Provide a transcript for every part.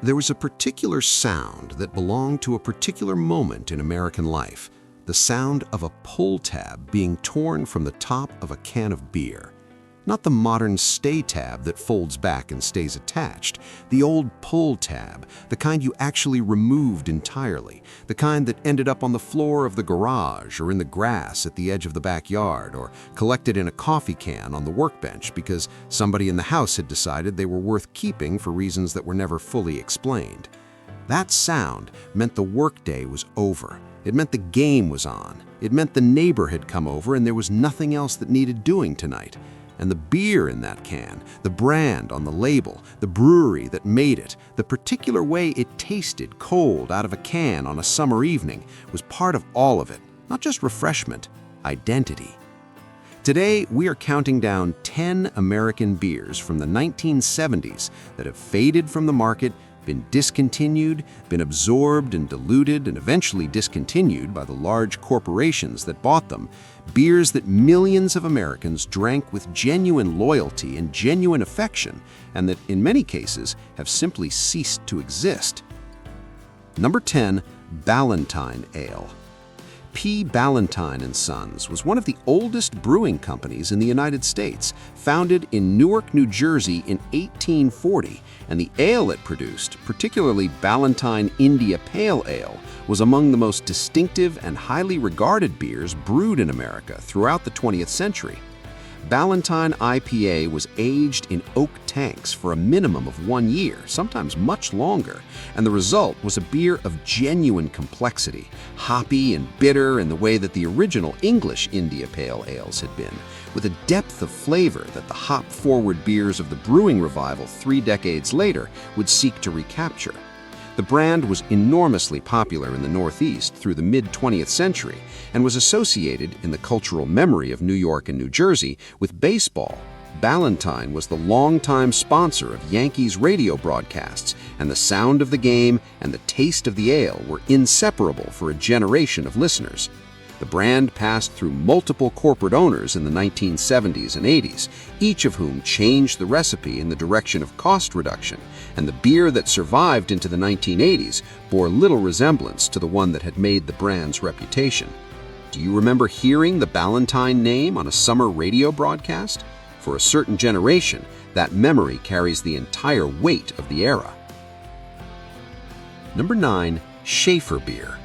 There was a particular sound that belonged to a particular moment in American life, the sound of a pull tab being torn from the top of a can of beer. Not the modern stay tab that folds back and stays attached, the old pull tab, the kind you actually removed entirely, the kind that ended up on the floor of the garage or in the grass at the edge of the backyard or collected in a coffee can on the workbench because somebody in the house had decided they were worth keeping for reasons that were never fully explained. That sound meant the workday was over. It meant the game was on. It meant the neighbor had come over and there was nothing else that needed doing tonight. And the beer in that can, the brand on the label, the brewery that made it, the particular way it tasted cold out of a can on a summer evening was part of all of it, not just refreshment, identity. Today, we are counting down 10 American beers from the 1970s that have faded from the market, been discontinued, been absorbed and diluted, and eventually discontinued by the large corporations that bought them, beers that millions of Americans drank with genuine loyalty and genuine affection, and that, in many cases, have simply ceased to exist. Number 10, Ballantine Ale. P. Ballantine & Sons was one of the oldest brewing companies in the United States, founded in Newark, New Jersey in 1840, and the ale it produced, particularly Ballantine India Pale Ale, was among the most distinctive and highly regarded beers brewed in America throughout the 20th century. Ballantine IPA was aged in oak tanks for a minimum of 1 year, sometimes much longer, and the result was a beer of genuine complexity, hoppy and bitter in the way that the original English India Pale Ales had been, with a depth of flavor that the hop-forward beers of the brewing revival 3 decades later would seek to recapture. The brand was enormously popular in the Northeast through the mid-20th century and was associated in the cultural memory of New York and New Jersey with baseball. Ballantine was the longtime sponsor of Yankees radio broadcasts, and the sound of the game and the taste of the ale were inseparable for a generation of listeners. The brand passed through multiple corporate owners in the 1970s and 80s, each of whom changed the recipe in the direction of cost reduction, and the beer that survived into the 1980s bore little resemblance to the one that had made the brand's reputation. Do you remember hearing the Ballantine name on a summer radio broadcast? For a certain generation, that memory carries the entire weight of the era. Number 9, Schaefer Beer.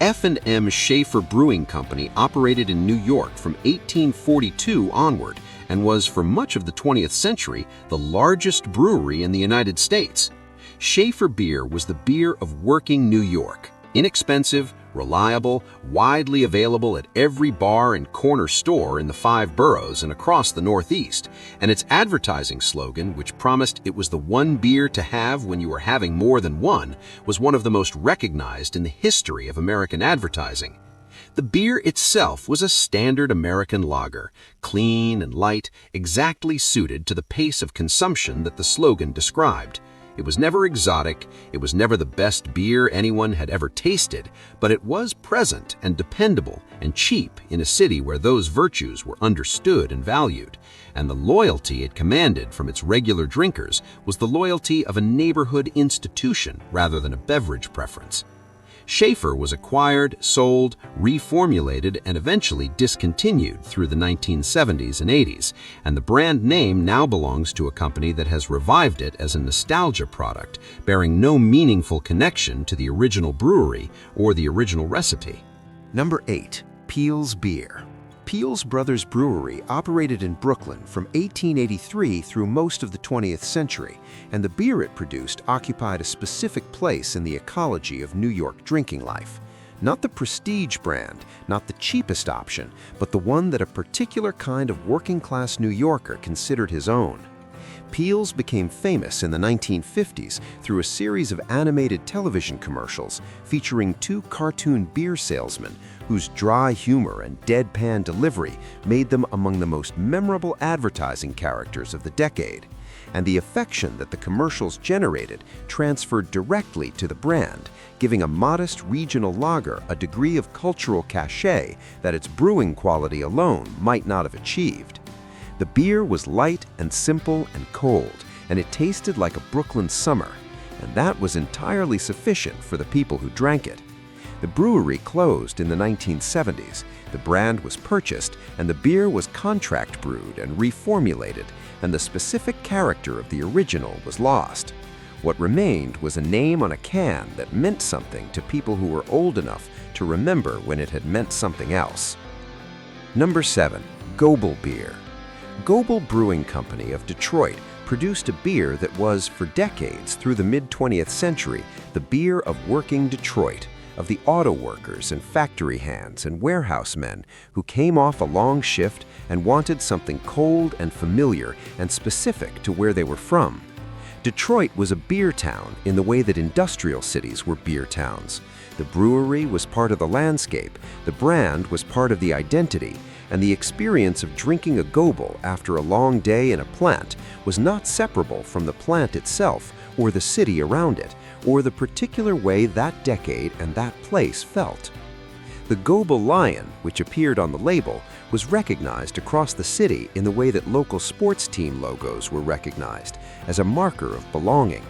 F&M Schaefer Brewing Company operated in New York from 1842 onward and was, for much of the 20th century, the largest brewery in the United States. Schaefer beer was the beer of working New York. Inexpensive, reliable, widely available at every bar and corner store in the 5 boroughs and across the Northeast, and its advertising slogan, which promised it was the one beer to have when you were having more than one, was one of the most recognized in the history of American advertising. The beer itself was a standard American lager, clean and light, exactly suited to the pace of consumption that the slogan described. It was never exotic, it was never the best beer anyone had ever tasted, but it was present and dependable and cheap in a city where those virtues were understood and valued, and the loyalty it commanded from its regular drinkers was the loyalty of a neighborhood institution rather than a beverage preference. Schaefer was acquired, sold, reformulated, and eventually discontinued through the 1970s and 80s, and the brand name now belongs to a company that has revived it as a nostalgia product, bearing no meaningful connection to the original brewery or the original recipe. Number 8, Peel's Beer. Peel's Brothers Brewery operated in Brooklyn from 1883 through most of the 20th century, and the beer it produced occupied a specific place in the ecology of New York drinking life. Not the prestige brand, not the cheapest option, but the one that a particular kind of working-class New Yorker considered his own. Peel's became famous in the 1950s through a series of animated television commercials featuring 2 cartoon beer salesmen whose dry humor and deadpan delivery made them among the most memorable advertising characters of the decade. And the affection that the commercials generated transferred directly to the brand, giving a modest regional lager a degree of cultural cachet that its brewing quality alone might not have achieved. The beer was light and simple and cold, and it tasted like a Brooklyn summer. and that was entirely sufficient for the people who drank it. The brewery closed in the 1970s, the brand was purchased, and the beer was contract brewed and reformulated, and the specific character of the original was lost. What remained was a name on a can that meant something to people who were old enough to remember when it had meant something else. Number 7. Goebel Beer. Goebel Brewing Company of Detroit produced a beer that was, for decades through the mid-20th century, the beer of working Detroit, of the auto workers and factory hands and warehouse men who came off a long shift and wanted something cold and familiar and specific to where they were from. Detroit was a beer town in the way that industrial cities were beer towns. The brewery was part of the landscape, the brand was part of the identity, and the experience of drinking a Goebel after a long day in a plant was not separable from the plant itself or the city around it, or the particular way that decade and that place felt. The Goebel lion, which appeared on the label, was recognized across the city in the way that local sports team logos were recognized, as a marker of belonging.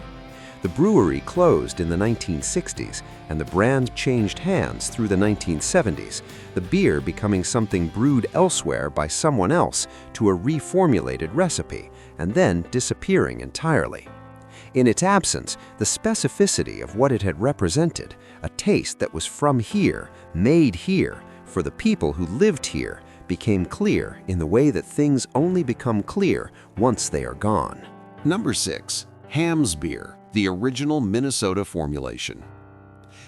The brewery closed in the 1960s, and the brand changed hands through the 1970s, the beer becoming something brewed elsewhere by someone else to a reformulated recipe, and then disappearing entirely. In its absence, the specificity of what it had represented, a taste that was from here, made here, for the people who lived here, became clear in the way that things only become clear once they are gone. Number 6. Hamm's Beer, the original Minnesota formulation.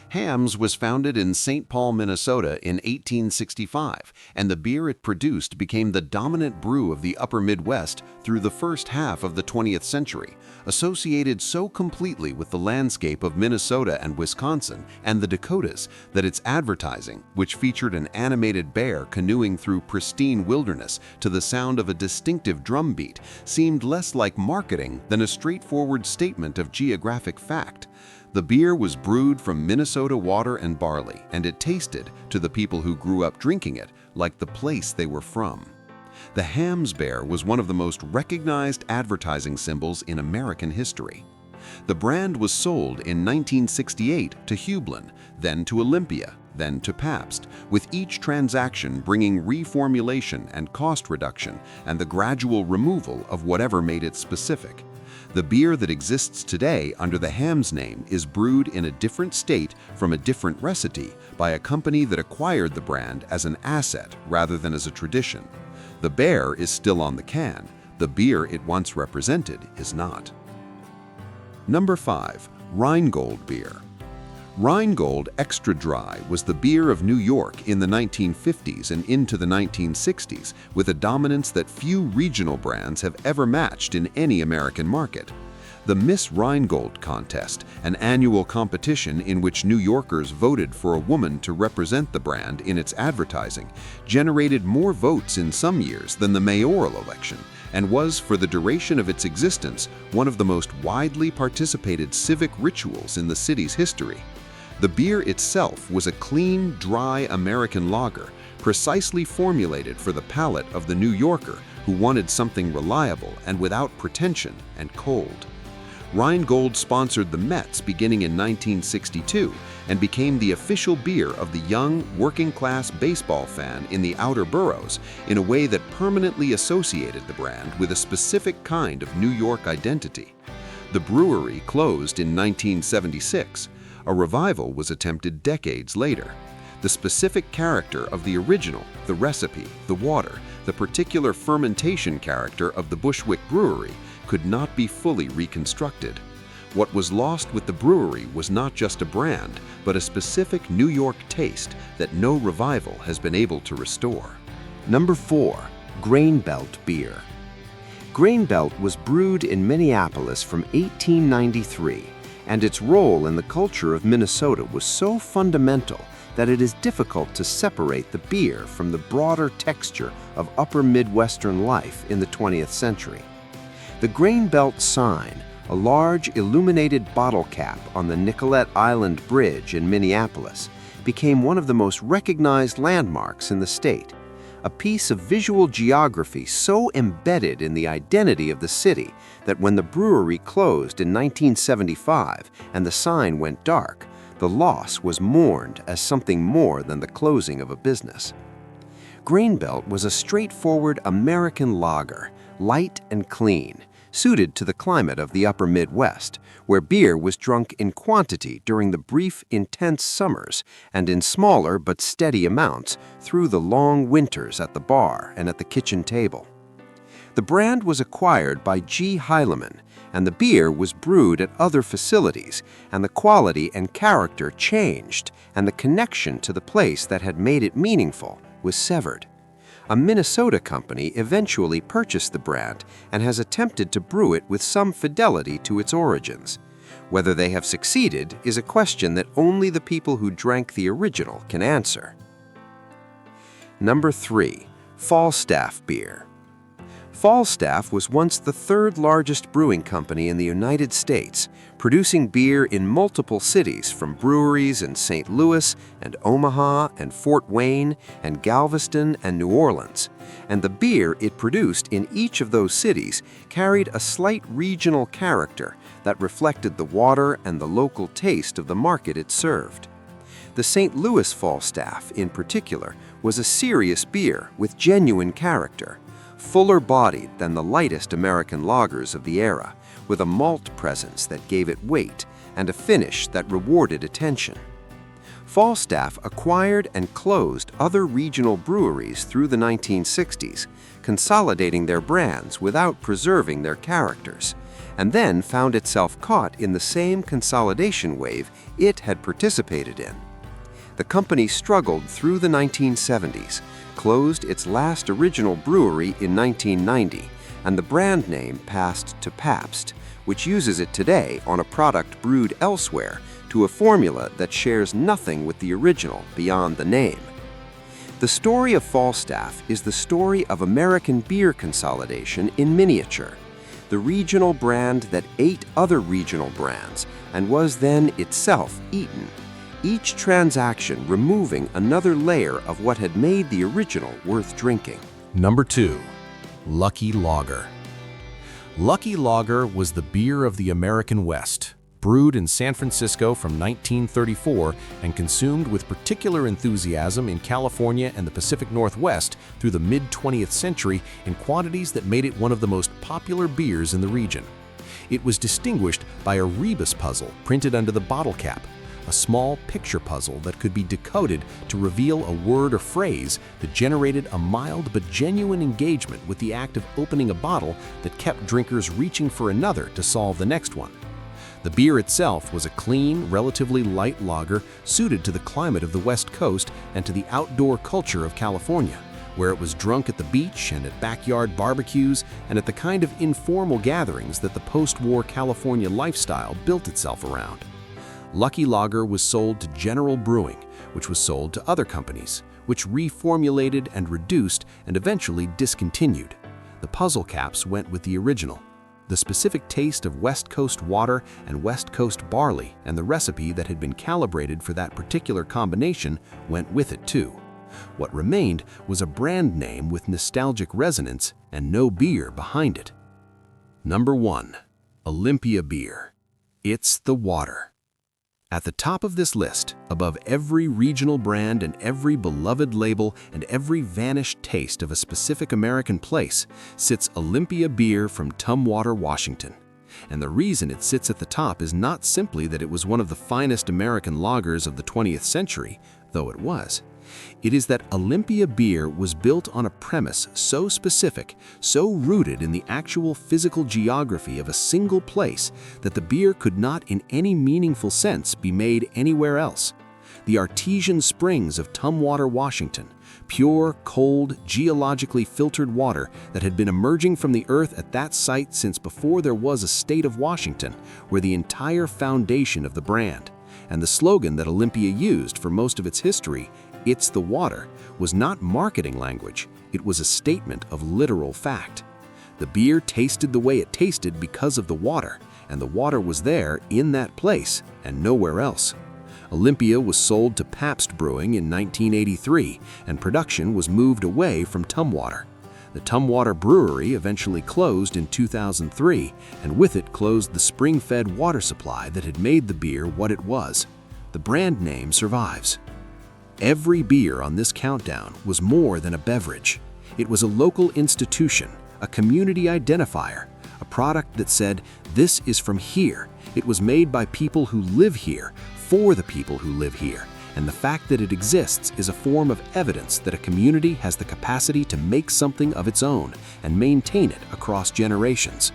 Hamm's was founded in St. Paul, Minnesota in 1865, and the beer it produced became the dominant brew of the upper Midwest through the first half of the 20th century, associated so completely with the landscape of Minnesota and Wisconsin and the Dakotas that its advertising, which featured an animated bear canoeing through pristine wilderness to the sound of a distinctive drum beat, seemed less like marketing than a straightforward statement of geographic fact. The beer was brewed from Minnesota water and barley, and it tasted, to the people who grew up drinking it, like the place they were from. The Hamm's bear was one of the most recognized advertising symbols in American history. The brand was sold in 1968 to Hublin, then to Olympia, then to Pabst, with each transaction bringing reformulation and cost reduction and the gradual removal of whatever made it specific. The beer that exists today under the Hamm's name is brewed in a different state from a different recipe by a company that acquired the brand as an asset rather than as a tradition. The bear is still on the can. The beer it once represented is not. Number 5. Rheingold Beer. Rheingold Extra Dry was the beer of New York in the 1950s and into the 1960s, with a dominance that few regional brands have ever matched in any American market. The Miss Rheingold contest, an annual competition in which New Yorkers voted for a woman to represent the brand in its advertising, generated more votes in some years than the mayoral election, and was, for the duration of its existence, one of the most widely participated civic rituals in the city's history. The beer itself was a clean, dry American lager, precisely formulated for the palate of the New Yorker who wanted something reliable and without pretension and cold. Rheingold sponsored the Mets beginning in 1962 and became the official beer of the young, working-class baseball fan in the outer boroughs in a way that permanently associated the brand with a specific kind of New York identity. The brewery closed in 1976. A revival was attempted decades later. The specific character of the original, the recipe, the water, the particular fermentation character of the Bushwick Brewery could not be fully reconstructed. What was lost with the brewery was not just a brand, but a specific New York taste that no revival has been able to restore. Number 4. Grain Belt Beer. Grain Belt was brewed in Minneapolis from 1893, and its role in the culture of Minnesota was so fundamental that it is difficult to separate the beer from the broader texture of upper Midwestern life in the 20th century. The Grain Belt sign, a large illuminated bottle cap on the Nicollet Island Bridge in Minneapolis, became one of the most recognized landmarks in the state. a piece of visual geography so embedded in the identity of the city that when the brewery closed in 1975 and the sign went dark, the loss was mourned as something more than the closing of a business. Grainbelt was a straightforward American lager, light and clean, suited to the climate of the upper Midwest, where beer was drunk in quantity during the brief, intense summers and in smaller but steady amounts through the long winters at the bar and at the kitchen table. The brand was acquired by G. Heilemann, and the beer was brewed at other facilities, and the quality and character changed, and the connection to the place that had made it meaningful was severed. A Minnesota company eventually purchased the brand and has attempted to brew it with some fidelity to its origins. Whether they have succeeded is a question that only the people who drank the original can answer. Number 3. Falstaff beer. Falstaff was once the third largest brewing company in the United States, producing beer in multiple cities from breweries in St. Louis and Omaha and Fort Wayne and Galveston and New Orleans. And the beer it produced in each of those cities carried a slight regional character that reflected the water and the local taste of the market it served. The St. Louis Falstaff, in particular, was a serious beer with genuine character, fuller-bodied than the lightest American lagers of the era, with a malt presence that gave it weight and a finish that rewarded attention. Falstaff acquired and closed other regional breweries through the 1960s, consolidating their brands without preserving their characters, and then found itself caught in the same consolidation wave it had participated in. The company struggled through the 1970s, closed its last original brewery in 1990, and the brand name passed to Pabst, which uses it today on a product brewed elsewhere to a formula that shares nothing with the original beyond the name. The story of Falstaff is the story of American beer consolidation in miniature, the regional brand that ate other regional brands and was then itself eaten, each transaction removing another layer of what had made the original worth drinking. Number 2. Lucky Lager. Lucky Lager was the beer of the American West, brewed in San Francisco from 1934 and consumed with particular enthusiasm in California and the Pacific Northwest through the mid-20th century in quantities that made it one of the most popular beers in the region. It was distinguished by a rebus puzzle printed under the bottle cap, a small picture puzzle that could be decoded to reveal a word or phrase that generated a mild but genuine engagement with the act of opening a bottle that kept drinkers reaching for another to solve the next one. The beer itself was a clean, relatively light lager suited to the climate of the West Coast and to the outdoor culture of California, where it was drunk at the beach and at backyard barbecues and at the kind of informal gatherings that the post-war California lifestyle built itself around. Lucky Lager was sold to General Brewing, which was sold to other companies, which reformulated and reduced and eventually discontinued. The puzzle caps went with the original. The specific taste of West Coast water and West Coast barley and the recipe that had been calibrated for that particular combination went with it too. What remained was a brand name with nostalgic resonance and no beer behind it. Number 1. Olympia Beer. It's the water. At the top of this list, above every regional brand and every beloved label and every vanished taste of a specific American place, sits Olympia Beer from Tumwater, Washington. And the reason it sits at the top is not simply that it was one of the finest American lagers of the 20th century, though it was. It is that Olympia Beer was built on a premise so specific, so rooted in the actual physical geography of a single place that the beer could not in any meaningful sense be made anywhere else. The artesian springs of Tumwater, Washington, pure, cold, geologically filtered water that had been emerging from the earth at that site since before there was a state of Washington, were the entire foundation of the brand. And the slogan that Olympia used for most of its history, "It's the water," was not marketing language, it was a statement of literal fact. The beer tasted the way it tasted because of the water, and the water was there in that place and nowhere else. Olympia was sold to Pabst Brewing in 1983, and production was moved away from Tumwater. The Tumwater Brewery eventually closed in 2003, and with it closed the spring-fed water supply that had made the beer what it was. The brand name survives. Every beer on this countdown was more than a beverage. It was a local institution, a community identifier, a product that said, "This is from here." It was made by people who live here, for the people who live here, and the fact that it exists is a form of evidence that a community has the capacity to make something of its own and maintain it across generations.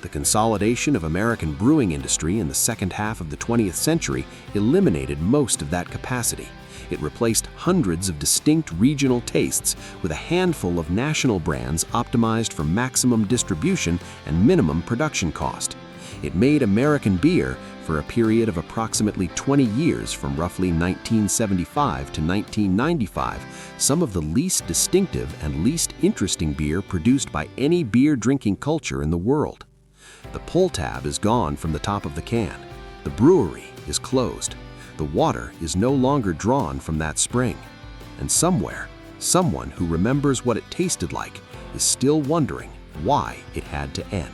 The consolidation of American brewing industry in the second half of the 20th century eliminated most of that capacity. It replaced hundreds of distinct regional tastes with a handful of national brands optimized for maximum distribution and minimum production cost. It made American beer, for a period of approximately 20 years from roughly 1975 to 1995, some of the least distinctive and least interesting beer produced by any beer-drinking culture in the world. The pull tab is gone from the top of the can. The brewery is closed. The water is no longer drawn from that spring. And somewhere, someone who remembers what it tasted like is still wondering why it had to end.